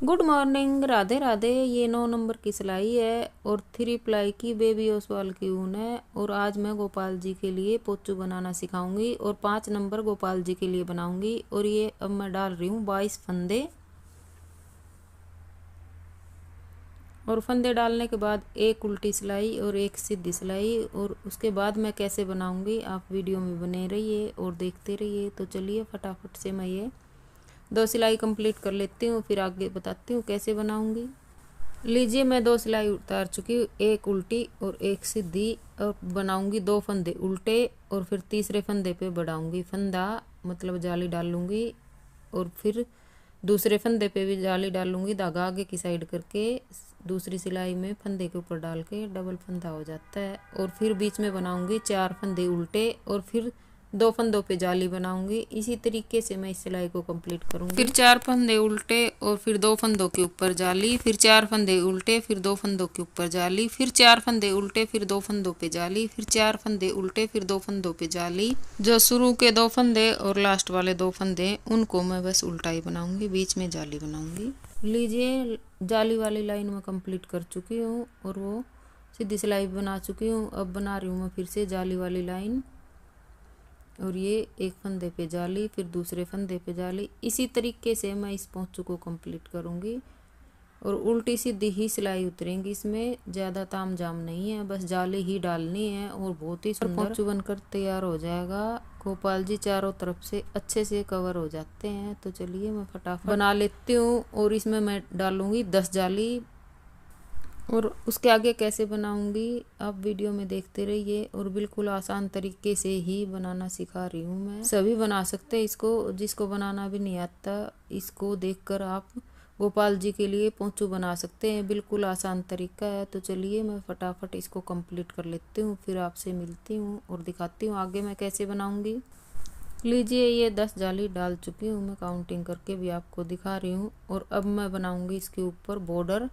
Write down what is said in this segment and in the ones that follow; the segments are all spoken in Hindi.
Good morning, Radhe Radhe. ये 9 नंबर की सिलाई है और 3 प्लाई की बेबी ओसवाल की ऊन है। और आज मैं गोपाल जी के लिए पोचू बनाना सिखाऊंगी और 5 नंबर गोपाल जी के लिए बनाऊंगी। और ये अब मैं डाल रही हूँ 22 फंदे। और फंदे डालने के बाद एक उल्टी सिलाई और एक सीधी सिलाई। और उसके बाद मैं कैसे बनाऊंगी आप वीडियो में बने रहिए और देखते रहिए। तो चलिए फटाफट से मैं ये 2 सिलाई कंप्लीट कर लेती हूँ, फिर आगे बताती हूँ कैसे बनाऊंगी। लीजिए, मैं 2 सिलाई उतार चुकी हूँ, एक उल्टी और एक सीधी। और बनाऊंगी 2 फंदे उल्टे और फिर तीसरे फंदे पे बढ़ाऊंगी फंदा, मतलब जाली डाल लूँगी। और फिर दूसरे फंदे पे भी जाली डाल लूँगी, धागा आगे की साइड करके दूसरी सिलाई में फंदे के ऊपर डाल के डबल फंदा हो जाता है। और फिर बीच में बनाऊंगी 4 फंदे उल्टे और फिर 2 फंदों पे जाली बनाऊंगी। इसी तरीके से मैं इस सिलाई को कंप्लीट करूंगी। फिर 4 फंदे उल्टे और फिर 2 फंदों के ऊपर जाली, फिर 4 फंदे उल्टे, फिर 2 फंदों के ऊपर जाली, फिर 4 फंदे उल्टे, फिर 2 फंदों पे जाली, फिर 4 फंदे उल्टे, फिर 2 फंदों पे जाली। जो शुरू के 2 फंदे और लास्ट वाले 2 फंदे उनको मैं बस उल्टा ही बनाऊंगी, बीच में जाली बनाऊंगी। लीजिए, जाली वाली लाइन में कंप्लीट कर चुकी हूँ और वो सीधी सिलाई बना चुकी हूँ। अब बना रही हूँ मैं फिर से जाली वाली लाइन। और ये एक फंदे पे जाली, फिर दूसरे फंदे पे जाली। इसी तरीके से मैं इस पोंचू को कंप्लीट करूँगी। और उल्टी सीधी ही सिलाई उतरेंगी, इसमें ज़्यादा ताम जाम नहीं है, बस जाली ही डालनी है और बहुत ही सुंदर पोंचू बनकर तैयार हो जाएगा। गोपाल जी चारों तरफ से अच्छे से कवर हो जाते हैं। तो चलिए मैं फटाफट बना लेती हूँ। और इसमें मैं डालूँगी 10 जाली। और उसके आगे कैसे बनाऊंगी आप वीडियो में देखते रहिए। और बिल्कुल आसान तरीके से ही बनाना सिखा रही हूँ मैं, सभी बना सकते हैं इसको। जिसको बनाना भी नहीं आता, इसको देखकर आप गोपाल जी के लिए पोंचू बना सकते हैं। बिल्कुल आसान तरीका है। तो चलिए मैं फटाफट इसको कंप्लीट कर लेती हूँ, फिर आपसे मिलती हूँ और दिखाती हूँ आगे मैं कैसे बनाऊंगी। लीजिए, ये 10 जाली डाल चुकी हूँ मैं, काउंटिंग करके भी आपको दिखा रही हूँ। और अब मैं बनाऊंगी इसके ऊपर बॉर्डर।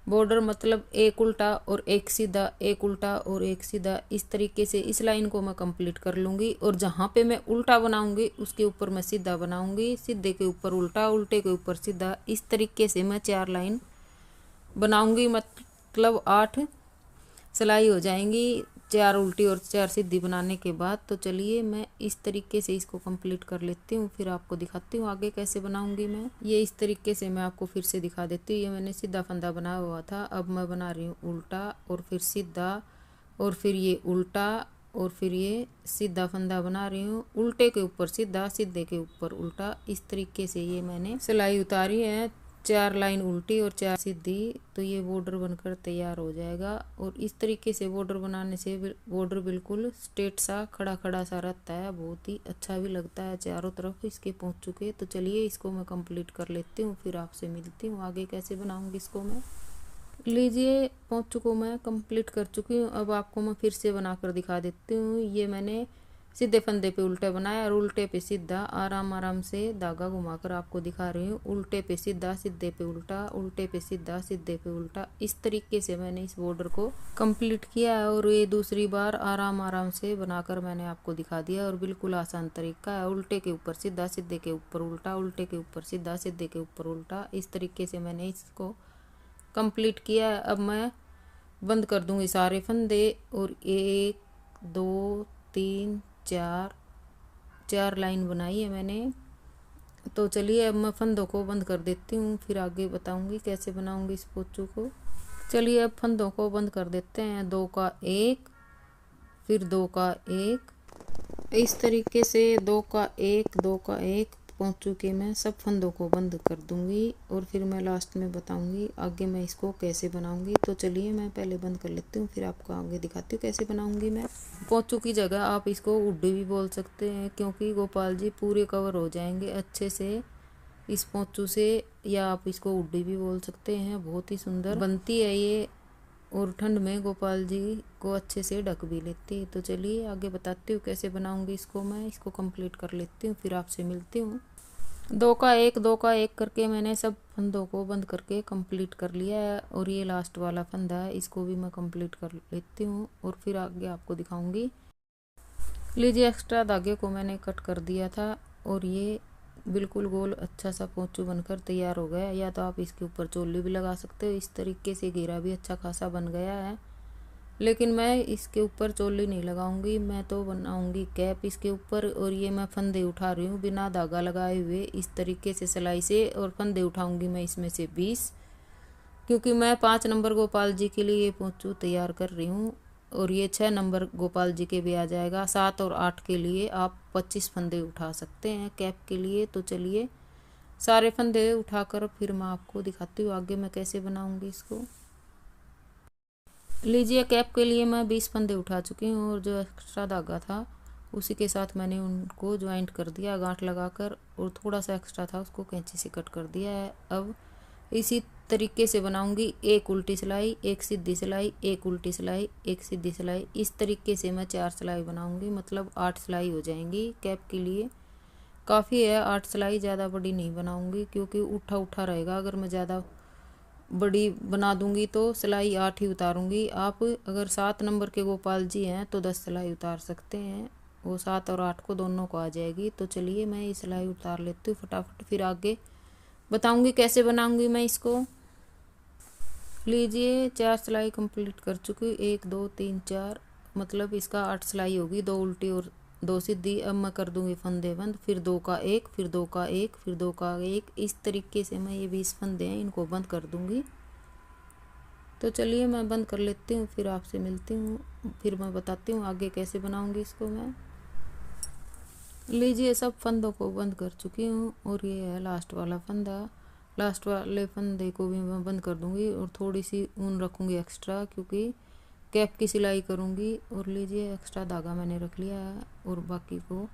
बॉर्डर मतलब एक उल्टा और एक सीधा, एक उल्टा और एक सीधा। इस तरीके से इस लाइन को मैं कंप्लीट कर लूँगी। और जहाँ पे मैं उल्टा बनाऊँगी उसके ऊपर मैं सीधा बनाऊँगी, सीधे के ऊपर उल्टा, उल्टे के ऊपर सीधा। इस तरीके से मैं 4 लाइन बनाऊँगी, मतलब 8 सिलाई हो जाएंगी 4 उल्टी और 4 सीधी बनाने के बाद। तो चलिए मैं इस तरीके से इसको कंप्लीट कर लेती हूँ, फिर आपको दिखाती हूँ आगे कैसे बनाऊंगी मैं। ये इस तरीके से मैं आपको फिर से दिखा देती हूँ। ये मैंने सीधा फंदा बनाया हुआ था, अब मैं बना रही हूँ उल्टा और फिर सीधा और फिर ये उल्टा और फिर ये सीधा फंदा बना रही हूँ। उल्टे के ऊपर सीधा, सीधे के ऊपर उल्टा। इस तरीके से ये मैंने सिलाई उतारी है, 4 लाइन उल्टी और 4 सीधी। तो ये बॉर्डर बनकर तैयार हो जाएगा। और इस तरीके से बॉर्डर बनाने से बॉर्डर बिल्कुल स्ट्रेट सा खड़ा खड़ा सा रहता है, बहुत ही अच्छा भी लगता है चारों तरफ इसके पहुंच चुके। तो चलिए इसको मैं कंप्लीट कर लेती हूँ, फिर आपसे मिलती हूँ आगे कैसे बनाऊंगी इसको मैं। लीजिए, पोंचू को मैं कंप्लीट कर चुकी हूँ। अब आपको मैं फिर से बनाकर दिखा देती हूँ। ये मैंने सीधे फंदे पे उल्टा बनाया और उल्टे पे सीधा, आराम आराम से धागा घुमाकर आपको दिखा रही हूँ। उल्टे पे सीधा, सीधे पे उल्टा, उल्टे पे सीधा, सीधे पे उल्टा। इस तरीके से मैंने इस बॉर्डर को कंप्लीट किया है। और ये दूसरी बार आराम आराम से बनाकर मैंने आपको दिखा दिया। और बिल्कुल आसान तरीका है, उल्टे के ऊपर सीधा, सीधे के ऊपर उल्टा, उल्टे के ऊपर सीधा, सीधे के ऊपर उल्टा। इस तरीके से मैंने इसको कंप्लीट किया है। अब मैं बंद कर दूंगी सारे फंदे। और 1 2 3 4 4 लाइन बनाई है मैंने। तो चलिए अब मैं फंदों को बंद कर देती हूँ, फिर आगे बताऊंगी कैसे बनाऊंगी इस पोंचू को। चलिए अब फंदों को बंद कर देते हैं। 2 का 1, फिर 2 का 1। इस तरीके से 2 का 1, 2 का 1 पोंचू के मैं सब फंदों को बंद कर दूंगी। और फिर मैं लास्ट में बताऊंगी आगे मैं इसको कैसे बनाऊंगी। तो चलिए मैं पहले बंद कर लेती हूँ, फिर आपको आगे दिखाती हूँ कैसे बनाऊंगी मैं। पोंचू की जगह आप इसको उड्डू भी बोल सकते हैं, क्योंकि गोपाल जी पूरे कवर हो जाएंगे अच्छे से इस पोंचू से। या आप इसको उड्डी भी बोल सकते हैं, बहुत ही सुंदर बनती है ये। और ठंड में गोपाल जी को अच्छे से ढक भी लेती है। तो चलिए आगे बताती हूँ कैसे बनाऊंगी इसको मैं। इसको कंप्लीट कर लेती हूँ, फिर आपसे मिलती हूँ। 2 का 1, 2 का 1 करके मैंने सब फंदों को बंद करके कंप्लीट कर लिया है। और ये लास्ट वाला फंदा है, इसको भी मैं कंप्लीट कर लेती हूँ और फिर आगे आपको दिखाऊंगी। लीजिए, एक्स्ट्रा धागे को मैंने कट कर दिया था और ये बिल्कुल गोल अच्छा सा पोंचू बनकर तैयार हो गया। या तो आप इसके ऊपर चोली भी लगा सकते हो, इस तरीके से घेरा भी अच्छा खासा बन गया है। लेकिन मैं इसके ऊपर चोली नहीं लगाऊंगी, मैं तो बनाऊंगी कैप इसके ऊपर। और ये मैं फंदे उठा रही हूँ बिना धागा लगाए हुए, इस तरीके से सिलाई से। और फंदे उठाऊंगी मैं इसमें से 20, क्योंकि मैं 5 नंबर गोपाल जी के लिए ये पोंचू तैयार कर रही हूँ। और ये 6 नंबर गोपाल जी के भी आ जाएगा। 7 और 8 के लिए आप 25 फंदे उठा सकते हैं कैप के लिए। तो चलिए सारे फंदे उठाकर फिर मैं आपको दिखाती हूँ आगे मैं कैसे बनाऊंगी इसको। लीजिए कैप के लिए मैं 20 फंदे उठा चुकी हूँ, और जो एक्स्ट्रा धागा था उसी के साथ मैंने उनको ज्वाइंट कर दिया गांठ लगाकर, और थोड़ा सा एक्स्ट्रा था उसको कैंची से कट कर दिया है। अब इसी तरीके से बनाऊंगी, एक उल्टी सिलाई, एक सीधी सिलाई, एक उल्टी सिलाई, एक सीधी सिलाई। इस तरीके से मैं 4 सिलाई बनाऊंगी, मतलब 8 सिलाई हो जाएंगी कैप के लिए। काफ़ी है 8 सिलाई, ज़्यादा बड़ी नहीं बनाऊंगी क्योंकि उठा उठा रहेगा। अगर मैं ज़्यादा बड़ी बना दूंगी तो सिलाई 8 ही उतारूंगी। आप अगर 7 नंबर के गोपाल जी हैं तो 10 सिलाई उतार सकते हैं, वो 7 और 8 को दोनों को आ जाएगी। तो चलिए मैं ये सिलाई उतार लेती हूँ फटाफट, फिर आगे बताऊंगी कैसे बनाऊंगी मैं इसको। लीजिए 4 सिलाई कंप्लीट कर चुकी, 1 2 3 4, मतलब इसका 8 सिलाई होगी, 2 उल्टी और 2 सीधी। अब मैं कर दूंगी फंदे बंद, फिर 2 का 1, फिर 2 का 1, फिर 2 का 1। इस तरीके से मैं ये 20 फंदे हैं इनको बंद कर दूंगी। तो चलिए मैं बंद कर लेती हूँ, फिर आपसे मिलती हूँ, फिर मैं बताती हूँ आगे कैसे बनाऊंगी इसको मैं। लीजिए सब फंदों को बंद कर चुकी हूँ, और ये है लास्ट वाला फंदा। लास्ट वाले फंदे को भी मैं बंद कर दूंगी, और थोड़ी सी ऊन रखूँगी एक्स्ट्रा क्योंकि कैप की सिलाई करूँगी। और लीजिए एक्स्ट्रा धागा मैंने रख लिया है और बाकी को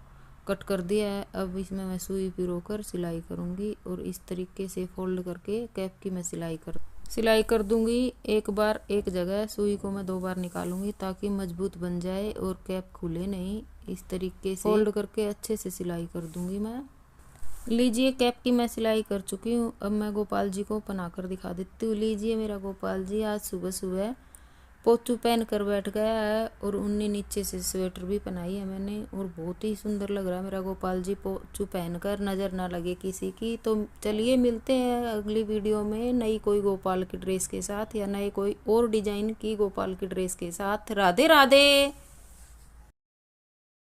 कट कर दिया है। अब इसमें मैं सुई पिरोकर सिलाई करूँगी, और इस तरीके से फोल्ड करके कैप की मैं सिलाई कर दूंगी। एक बार एक जगह सुई को मैं 2 बार निकालूंगी ताकि मजबूत बन जाए और कैप खुले नहीं। इस तरीके से फोल्ड करके अच्छे से सिलाई कर दूंगी मैं। लीजिए कैप की मैं सिलाई कर चुकी हूँ। अब मैं गोपाल जी को पहना कर दिखा देती हूँ। लीजिए मेरा गोपाल जी आज सुबह सुबह पोचू पहन कर बैठ गया है, और उनने नीचे से स्वेटर भी पहनाई है मैंने, और बहुत ही सुंदर लग रहा है मेरा गोपाल जी पोचू पहनकर, नज़र ना लगे किसी की। तो चलिए मिलते हैं अगली वीडियो में नई कोई गोपाल की ड्रेस के साथ, या नए कोई और डिजाइन की गोपाल की ड्रेस के साथ। राधे राधे।